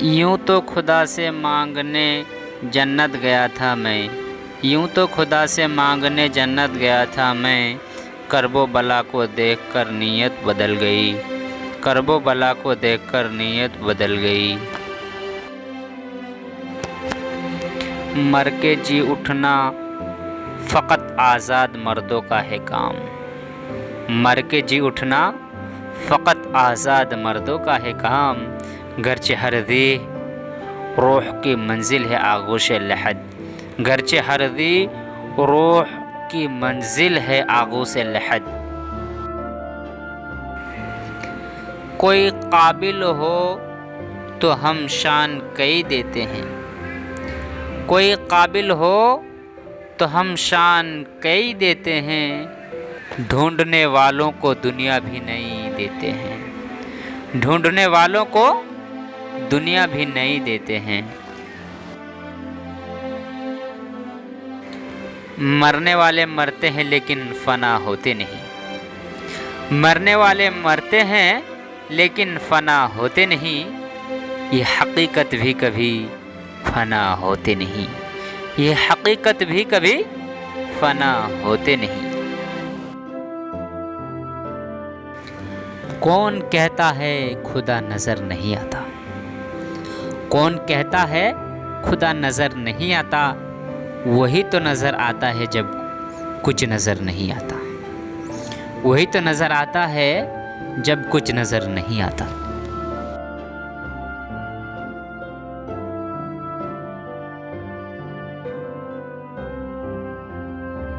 यूं तो खुदा से मांगने जन्नत गया था मैं, यूं तो खुदा से मांगने जन्नत गया था मैं। करबो बला को देखकर नीयत बदल गई, करबो बला को देखकर नीयत बदल गई। मर के जी उठना फ़कत आज़ाद मर्दों का है काम, मर के जी उठना फ़कत आज़ाद मर्दों का है काम। गरचे हर दी रूह की मंजिल है आगोश लहद, गरचे हर दी रूह की मंजिल है आगोश लहद। कोई काबिल हो तो हम शान कई देते हैं, कोई काबिल हो तो हम शान कई देते हैं। ढूंढने वालों को दुनिया भी नहीं देते हैं, ढूंढने वालों को दुनिया भी नहीं देते हैं। मरने वाले मरते हैं लेकिन फना होते नहीं, मरने वाले मरते हैं लेकिन फना होते नहीं। ये हकीकत भी कभी फना होते नहीं, ये हकीकत भी कभी फना होते नहीं। कौन कहता है खुदा नज़र नहीं आता, कौन कहता है खुदा नज़र नहीं आता। वही तो नज़र आता है जब कुछ नज़र नहीं आता, वही तो नज़र आता है जब कुछ नज़र नहीं आता।